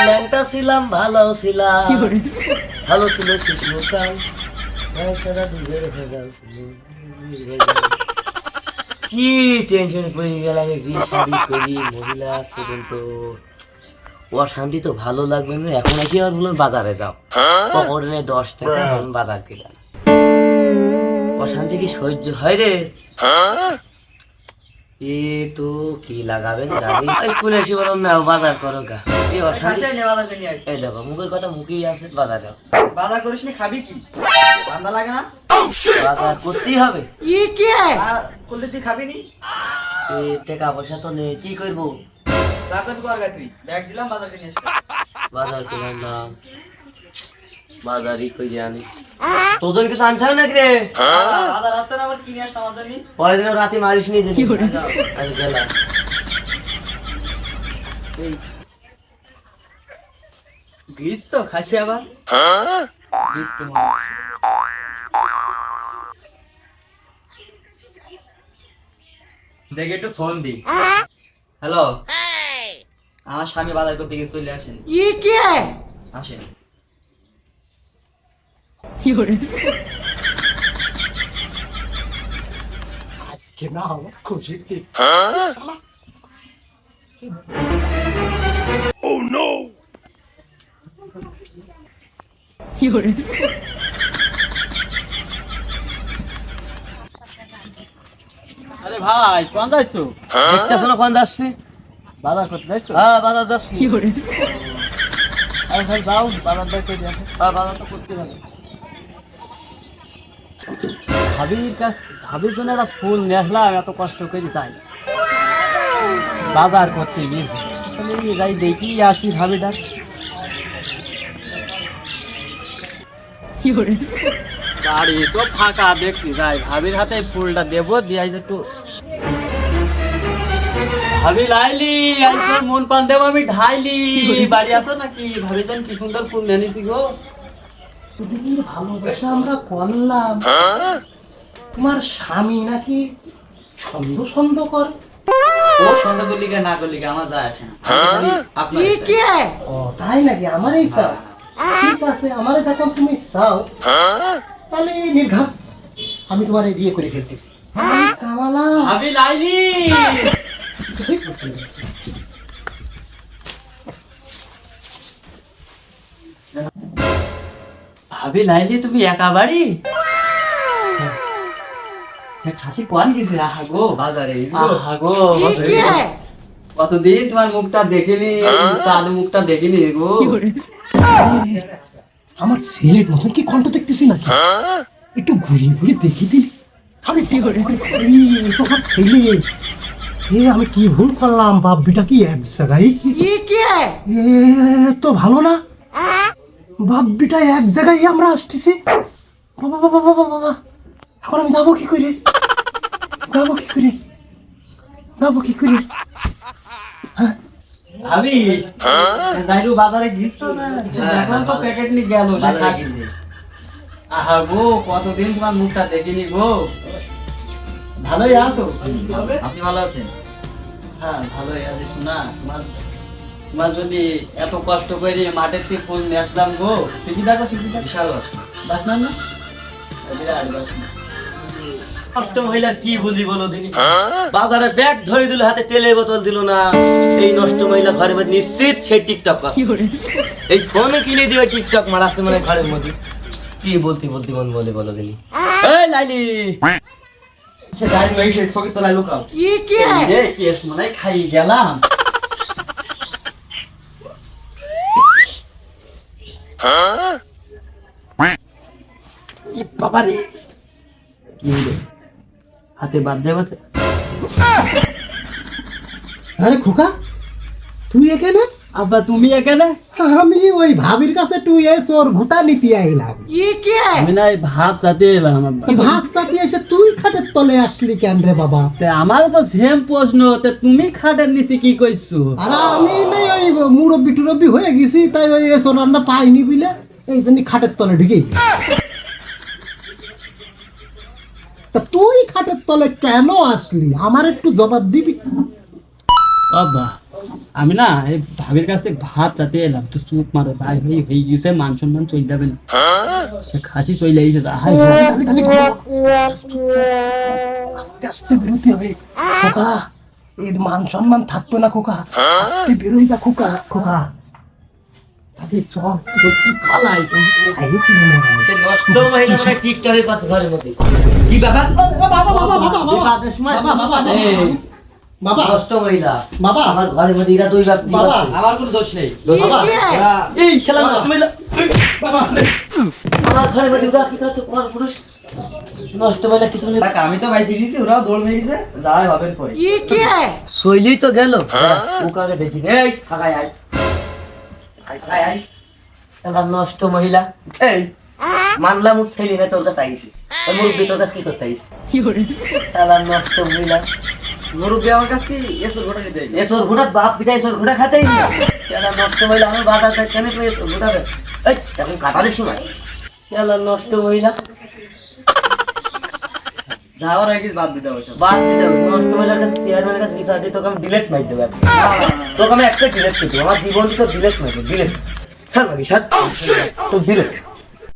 ল্যাংটা ছিলাম ভালো ছিলাম, ভালো ছিল শিশুকাল, সারা দুধের ভেজাল ছিল। কি টেনশন পড়ে গেলাম, বিয়ে শাড়ি করি, মহিলা আসছে কিন্তু ওর শান্তি তো ভালো লাগবে না। এখন এসে আর বলুন বাজারে যাও, পকেটে 10 টাকা, এখন বাজার গেলাম। ওর শান্তি কি সহ্য হয় রে? এ তো কি লাগাবেন জানি, এখন এসে বলুন না বাজার করো গা। এই অশান্তি, এই দেখো মুখের কথা মুখেই আছে, বাজার যাও। বাজার করিস নি, খাবি কি? ঠান্ডা লাগে না? বাজার করতেই হবে। আর করলে তুই খাবি নি? এই টাকা পয়সা তো নেই, কি করবো? রাতের কর গা তুই, ব্যাগ দিলাম বাজার কিনে এসে। বাজার করলাম না, বাজারই করে আনি। তোদের কিছু আনতে হবে নাকি রে? বাজার আছে না, আবার কিনে আসবো আমার জন্য। পরের দিন রাতে মারিস নি যে আজ গেলাম। গ্রিস তো খাসি আবার গ্রিস তো মনে আছে। দেখে একটু ফোন দি। হ্যালো, আমার স্বামী বাজার করতে গিয়ে চলে আসেন। আসেন। আজকে না আমার খুশিতে আরে ভাই, কোন যাইছো? দেখতেছ না কোন যাচ্ছি? বাজার করতে যাইছো? হ্যাঁ বাজার যাচ্ছি। আরে ভাই যাও, বাজার করতে দিয়ে আসো। হ্যাঁ বাজার তো করতে হবে। ভাবির জন্য একটা ফুল নিয়ে আসলাম, এত কষ্ট করি তাই বাজার করতে গিয়েছি। তাহলে যাই দেখি আসি ভাবিটা। বাড়ি তো ফাঁকা দেখছি, যাই ভাবির হাতে ফুলটা দেবো, দিয়ে একটু। ভাবি লাইলি, আজ তোর মন পান দেবো আমি ঢাইলি। বাড়ি আছো নাকি? ভাবি জান কি সুন্দর ফুল নিয়ে নিছি গো। ভালোবাসা আমরা করলাম, তোমার স্বামী নাকি সন্দেহ সন্দেহ করে? ও সন্ধ্যা করলি কে না করলি কে আমার যায় আসে না। আমি খালি আপনার ইচ্ছা। ও তাই নাকি? আমারই চাও? ঠিক আছে, আমারে যখন তুমি চাও তাহলে নির্ঘাত আমি তোমার বিয়ে করে ফেলতেছি। কামালা ভাবি লাইলি, ভাবি লাইলি, তুমি একা বাড়ি? খাসি কোয়ান গেছে? আহা গো বাজারে, আহা গো কতদিন তোমার মুখটা দেখিনি, চালু মুখটা দেখিনি গো। আমার ছেলের মতন কি কণ্ঠ দেখতেছি নাকি? একটু ঘুরিয়ে ঘুরিয়ে দেখি দিলি। আরে কি করে তোমার ছেলে? আমি কি ভুল করলাম? বাপ বিটা কি এক জায়গায়? এ তো ভালো না, বাপ বিটা এক জায়গায় আমরা আসতেছি। বাবা বাবা বাবা বাবা, এখন আমি যাবো কি করে? যাবো কি করে? যাবো কি করে? ভাবি যাইরু বাজারে গিয়েছো না? দেখলাম তো প্যাকেট নিয়ে গেল। আহা গো, কতদিন তোমার মুখটা দেখিনি গো। ভালোই আছো? আপনি ভালো আছেন? হ্যাঁ ভালোই আছি। শোনা, তোমার যদি এত কষ্ট করে মাঠের থেকে ফুল নিয়ে আসলাম গো। ঠিকই দেখো, ঠিকই দেখো, বিশাল বাসনা না? বিরাট বাসনা। কষ্ট মহিলা কি বুঝি বলো দিনি? বাজারে ব্যাগ ধরে দিল, হাতে তেলের বোতল দিল না। এই নষ্ট মহিলা ঘরের মধ্যে নিশ্চিত সেই টিকটক করে। এই ফোনে কিনে দিয়ে টিকটক মারাচ্ছে মানে ঘরের মধ্যে। কি বলতে বলতে মন বলে বলো দিনি? এই লাইলি, সে যাই নই, সে ছবি তোলায় লুকাও। রে কেস মনে হয় খাই গেলাম। কি বাবা রে, কি হলো? হাতে বাদ যাবে? আরে খোকা, তুই এখানে? আব্বা তুমি এখানে? আমি ওই ভাবির কাছে একটু এসে ওর ঘুটা নিতে আইলাম। আমি না ভাত চাতে এলাম আব্বা। ভাত চাতি এসে তুই খাটের তলে আসলি কেন রে বাবা? আমারও তো সেম প্রশ্ন, তুমি খাটের নিচে কি কইছো? আরে আমি নাই ওই মুরব্বি টুরব্বি হয়ে গেছি, তাই ওই এসো রান্না পাইনি বুঝলে, এই জন্য খাটের তলে ঢুকে গেছি। তা তুই খাটের তলে কেন আসলি? আমার একটু জবাব দিবি? বাবা আমি না এই ভাবির কাছ থেকে ভাত চাতে এলাম, তো চুপ মারো ভাই, ভাই হয়ে গেছে, মান সম্মান চলে যাবে না। সে খাসি চলে আইছে, হাই খালি খালি আস্তে আস্তে বেরোতে হবে খোকা, এর মান সম্মান থাকবে না খোকা, আস্তে বেরোই যা খোকা, খোকা তাহলে চল একটু খালাই খাইয়েছি মনে হয়। সে নষ্ট মহিলা মানে টিকটকের পাশে ঘরের মধ্যে কি ব্যাপার? বিবাদের সময় এই, বাবা নষ্ট মহিলা বাবা আমার ঘরের মধ্যে এরা দুই বাপ বাবা আমার কোনো দোষ নেই। বাবা এই শালা নষ্ট মহিলা বাবা আমার ঘরের মধ্যে ওরা কি করছে? পর পুরুষ নষ্ট মহিলা কিছু নেই। টাকা আমি তো বাইসে দিয়েছি, ওরাও দৌড় মেরেছে, যাই হবেন পরে। শৈলী তো গেল, ওকে দেখি এই ফাঁকায় আয় আয় আয় আয় এবার নষ্ট মহিলা। এই মানলাম ও ছেলে মেয়ে তোর কাছে আইসি, ওই মুরব্বী তোর কাছে কি করতে আইসি? এবার নষ্ট মহিলা মুরব্বী আমার কাছ থেকে এসব ঘটনা নিতে এ তোর ঘোড়া বাপ পিঠা এসব ঘোড়া খাতেই না। এবার নষ্ট মহিলা আমার বাজার দেয় কেন পেয়ে এসব ঘোড়া দেয়? এই এখন কাটারের সময় এবার নষ্ট মহিলা যাওয়ার আগে বাদ দিতে হবে সব। বাদ দিতে হবে। নষ্ট মহিলার কাছে চেয়ারম্যানের কাছে বিচার দিয়ে তোকে আমি ডিলেট মারি দেবো এখন। তোকে আমি একটা ডিলেট করে দেবো, আমার জীবন তো ডিলেট মারবো, ডিলেট। হ্যাঁ ভাবি স্যার তো ডিলেট।